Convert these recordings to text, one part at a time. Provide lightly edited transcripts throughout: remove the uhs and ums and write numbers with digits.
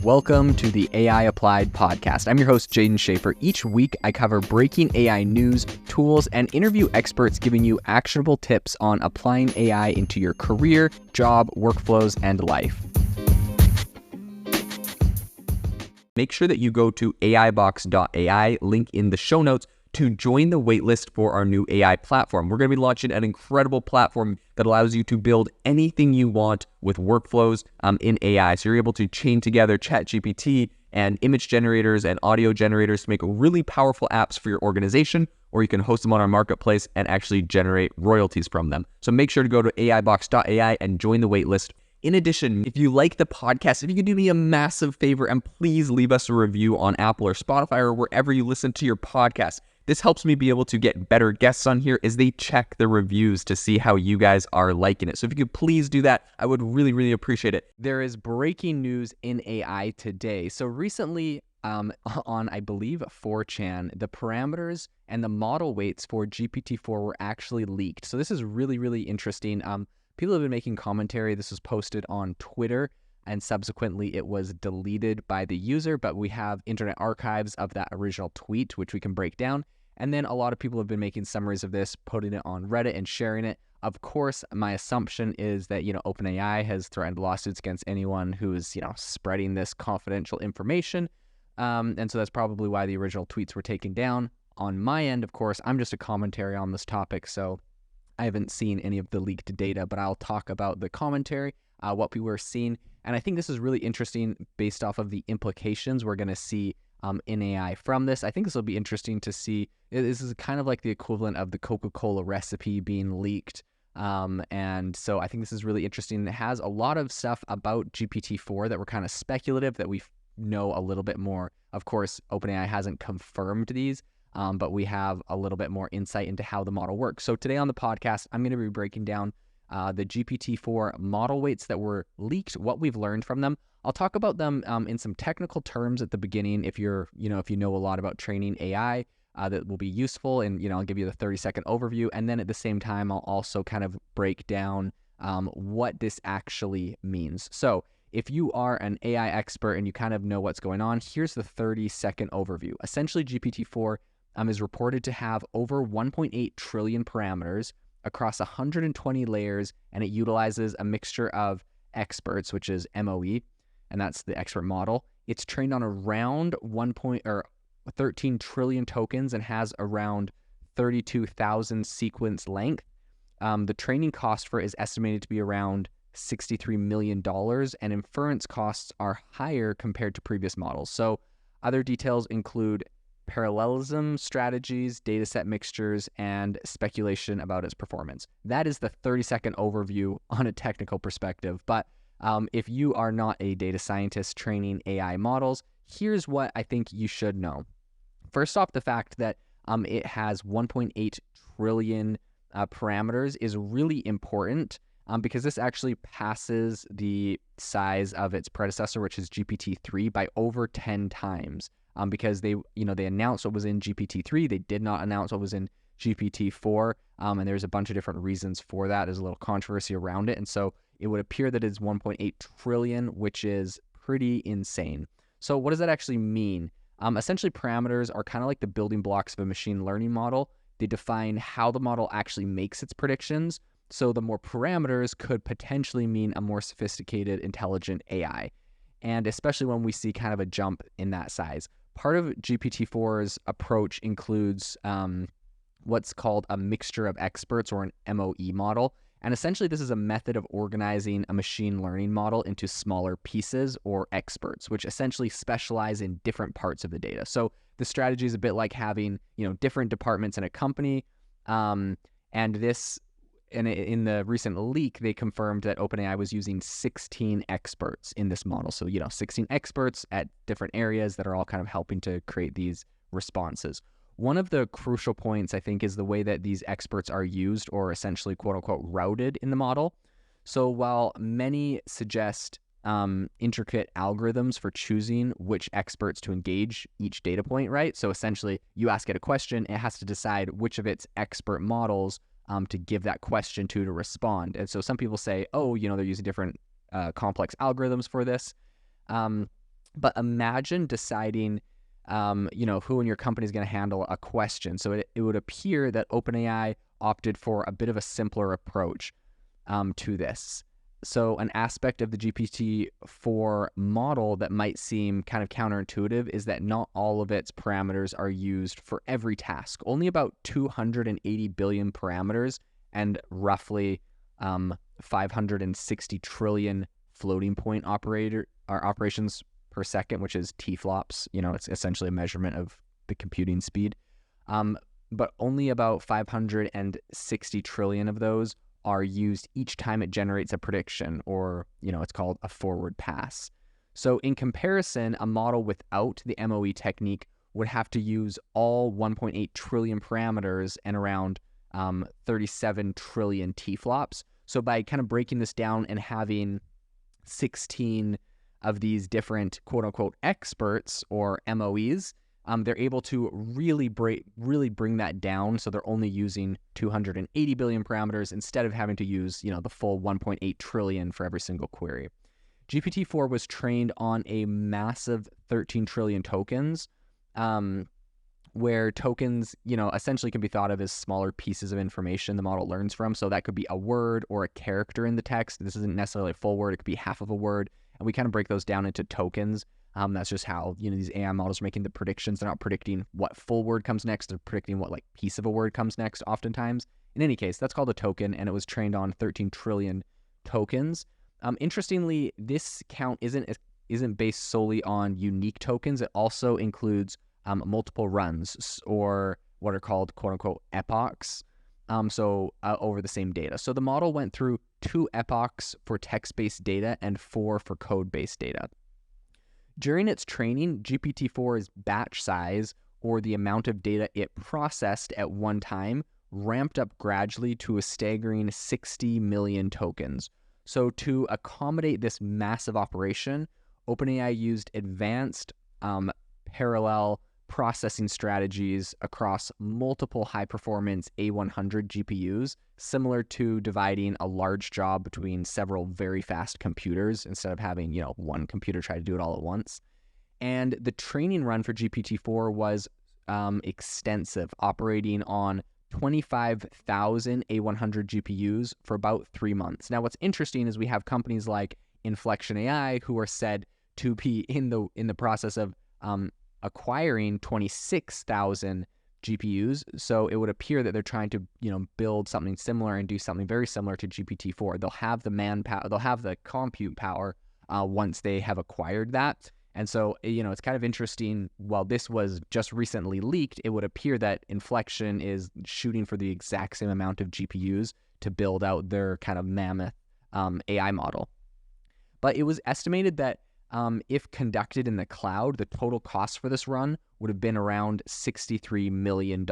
Welcome to the AI Applied podcast. I'm your host, Jaden Schaefer. Each week, I cover breaking AI news, tools, and interview experts giving you actionable tips on applying AI into your career, job, workflows, and life. Make sure that you go to aibox.ai, link in the show notes, to join the waitlist for our new AI platform. We're going to be launching an incredible platform that allows you to build anything you want with workflows in AI. So you're able to chain together ChatGPT and image generators and audio generators to make really powerful apps for your organization, or you can host them on our marketplace and actually generate royalties from them. So make sure to go to aibox.ai and join the waitlist. In addition, if you like the podcast, if you could do me a massive favor and please leave us a review on Apple or Spotify or wherever you listen to your podcast. This helps me be able to get better guests on here as they check the reviews to see how you guys are liking it. So if you could please do that, I would really appreciate it. There is breaking news in AI today. So recently on, I believe, 4chan, the parameters and the model weights for GPT-4 were actually leaked. So this is really interesting. People have been making commentary. This was posted on Twitter, and subsequently it was deleted by the user, but we have internet archives of that original tweet, which we can break down. And then a lot of people have been making summaries of this, putting it on Reddit and sharing it. Of course, my assumption is that, OpenAI has threatened lawsuits against anyone who is, spreading this confidential information. And so that's probably why the original tweets were taken down. On my end, of course, I'm just a commentary on this topic, so I haven't seen any of the leaked data, but I'll talk about the commentary, what people are seeing. And I think this is really interesting based off of the implications we're going to see in AI from this. I think this will be interesting to see. This is kind of like the equivalent of the Coca-Cola recipe being leaked. And so I think this is really interesting. It has a lot of stuff about GPT-4 that were kind of speculative that we know a little bit more. Of course, OpenAI hasn't confirmed these, but we have a little bit more insight into how the model works. So today on the podcast, I'm going to be breaking down the GPT-4 model weights that were leaked, what we've learned from them. I'll talk about them in some technical terms at the beginning. If you know a lot about training AI, that will be useful. And, I'll give you the 30-second overview. And then at the same time, I'll also kind of break down what this actually means. So if you are an AI expert and you kind of know what's going on, here's the 30-second overview. Essentially, GPT-4 is reported to have over 1.8 trillion parameters across 120 layers, and it utilizes a mixture of experts, which is MOE, and that's the expert model. It's trained on around 13 trillion tokens and has around 32,000 sequence length. The training cost for it is estimated to be around $63 million, and inference costs are higher compared to previous models. So other details include parallelism strategies, dataset mixtures, and speculation about its performance. That is the 30-second overview on a technical perspective. But if you are not a data scientist training AI models, here's what I think you should know. First off, the fact that it has 1.8 trillion parameters is really important because this actually passes the size of its predecessor, which is GPT-3, by over 10 times. Because they announced what was in GPT-3, they did not announce what was in GPT-4, and there's a bunch of different reasons for that. There's a little controversy around it, and so it would appear that it's 1.8 trillion, which is pretty insane. So what does that actually mean? Essentially, parameters are kind of like the building blocks of a machine learning model. They define how the model actually makes its predictions. So the more parameters could potentially mean a more sophisticated, intelligent AI, and especially when we see kind of a jump in that size. Part of GPT-4's approach includes what's called a mixture of experts, or an MOE model. And essentially, this is a method of organizing a machine learning model into smaller pieces, or experts, which essentially specialize in different parts of the data. So the strategy is a bit like having, different departments in a company. And in the recent leak, they confirmed that OpenAI was using 16 experts in this model. So, 16 experts at different areas that are all kind of helping to create these responses. One of the crucial points, I think, is the way that these experts are used, or essentially, quote unquote, routed in the model. So while many suggest intricate algorithms for choosing which experts to engage each data point, right? So essentially, you ask it a question, it has to decide which of its expert models to give that question to respond. And so some people say, they're using different complex algorithms for this. But imagine deciding, who in your company is going to handle a question. So it would appear that OpenAI opted for a bit of a simpler approach to this. So an aspect of the GPT-4 model that might seem kind of counterintuitive is that not all of its parameters are used for every task. Only about 280 billion parameters and roughly 560 trillion floating point operations per second, which is T-flops. It's essentially a measurement of the computing speed. But only about 560 trillion of those are used each time it generates a prediction, or, it's called a forward pass. So in comparison, a model without the MOE technique would have to use all 1.8 trillion parameters and around 37 trillion T-flops. So by kind of breaking this down and having 16 of these different quote unquote experts or MOEs, they're able to really bring that down. So they're only using 280 billion parameters instead of having to use, the full 1.8 trillion for every single query. GPT-4 was trained on a massive 13 trillion tokens, where tokens, essentially can be thought of as smaller pieces of information the model learns from. So that could be a word or a character in the text. This isn't necessarily a full word. It could be half of a word. And we kind of break those down into tokens. That's just how, these AI models are making the predictions. They're not predicting what full word comes next. They're predicting what piece of a word comes next oftentimes. In any case, that's called a token, and it was trained on 13 trillion tokens. Interestingly, this count isn't based solely on unique tokens. It also includes multiple runs, or what are called quote unquote epochs. Over the same data. So the model went through 2 epochs for text-based data and 4 for code-based data. During its training, GPT-4's batch size, or the amount of data it processed at one time, ramped up gradually to a staggering 60 million tokens. So to accommodate this massive operation, OpenAI used advanced parallel processing strategies across multiple high-performance A100 GPUs, similar to dividing a large job between several very fast computers instead of having, one computer try to do it all at once. And the training run for GPT-4 was extensive, operating on 25,000 A100 GPUs for about 3 months. Now, what's interesting is we have companies like Inflection AI who are said to be in the process of acquiring 26,000 GPUs. So it would appear that they're trying to, build something similar and do something very similar to GPT-4. They'll have the manpower, they'll have the compute power once they have acquired that. And so, it's kind of interesting. While this was just recently leaked, it would appear that Inflection is shooting for the exact same amount of GPUs to build out their kind of mammoth AI model. But it was estimated that if conducted in the cloud, the total cost for this run would have been around $63 million.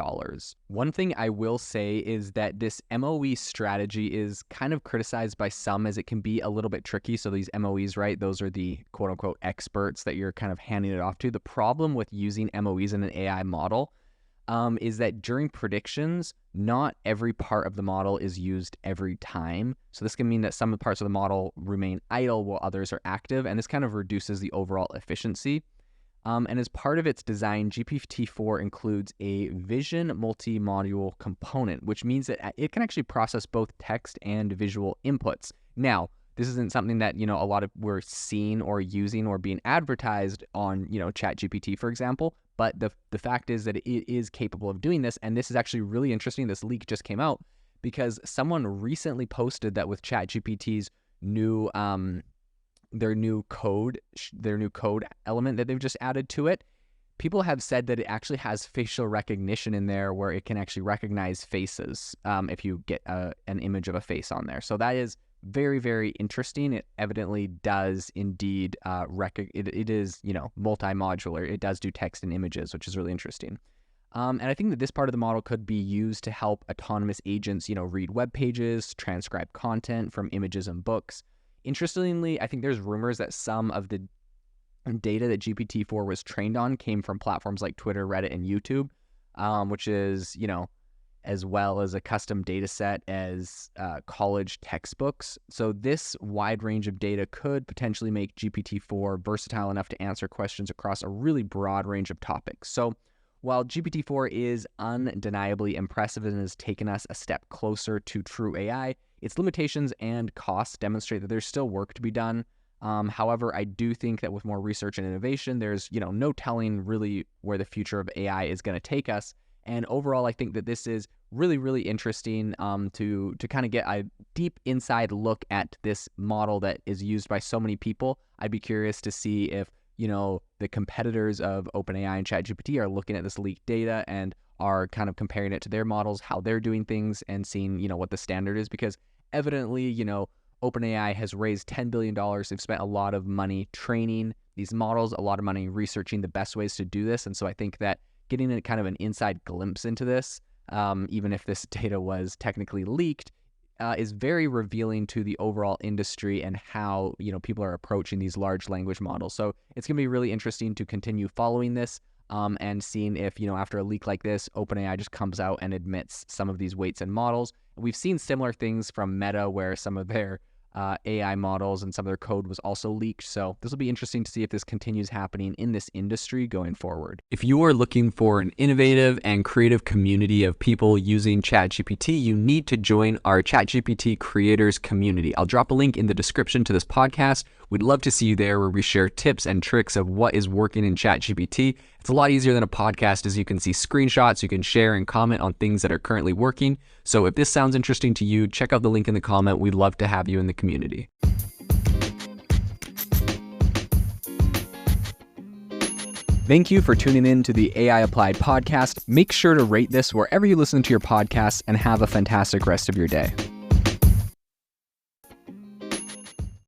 One thing I will say is that this MOE strategy is kind of criticized by some as it can be a little bit tricky. So these MOEs, right, those are the quote unquote experts that you're kind of handing it off to. The problem with using MOEs in an AI model is that during predictions, not every part of the model is used every time. So this can mean that some parts of the model remain idle while others are active, and this kind of reduces the overall efficiency. And as part of its design, GPT-4 includes a vision multi-module component, which means that it can actually process both text and visual inputs. Now, this isn't something that, a lot of we're seeing or using or being advertised on, ChatGPT, for example. But the fact is that it is capable of doing this. And this is actually really interesting. This leak just came out because someone recently posted that with ChatGPT's new their new code element that they've just added to it, people have said that it actually has facial recognition in there where it can actually recognize faces if you get an image of a face on there. So that is very, very interesting. It evidently does indeed it is, multi-modular. It does do text and images, which is really interesting. And I think that this part of the model could be used to help autonomous agents, read web pages, transcribe content from images and books. Interestingly, I think there's rumors that some of the data that GPT-4 was trained on came from platforms like Twitter, Reddit, and YouTube, which is, as well as a custom data set as college textbooks. So this wide range of data could potentially make GPT-4 versatile enough to answer questions across a really broad range of topics. So while GPT-4 is undeniably impressive and has taken us a step closer to true AI, its limitations and costs demonstrate that there's still work to be done. However, I do think that with more research and innovation, there's no telling really where the future of AI is going to take us. And overall, I think that this is really, really interesting to kind of get a deep inside look at this model that is used by so many people. I'd be curious to see if the competitors of OpenAI and ChatGPT are looking at this leaked data and are kind of comparing it to their models, how they're doing things, and seeing what the standard is. Because evidently, OpenAI has raised $10 billion. They've spent a lot of money training these models, a lot of money researching the best ways to do this. And so I think that getting a kind of an inside glimpse into this, even if this data was technically leaked, is very revealing to the overall industry and how people are approaching these large language models. So it's going to be really interesting to continue following this and seeing if after a leak like this, OpenAI just comes out and admits some of these weights and models. We've seen similar things from Meta, where some of their AI models and some of their code was also leaked. So this will be interesting to see if this continues happening in this industry going forward. If you are looking for an innovative and creative community of people using ChatGPT, you need to join our ChatGPT creators community. I'll drop a link in the description to this podcast. We'd love to see you there, where we share tips and tricks of what is working in ChatGPT. It's a lot easier than a podcast, as you can see screenshots, you can share and comment on things that are currently working. So if this sounds interesting to you, check out the link in the comment. We'd love to have you in the community. Thank you for tuning in to the AI Applied podcast. Make sure to rate this wherever you listen to your podcasts, and have a fantastic rest of your day.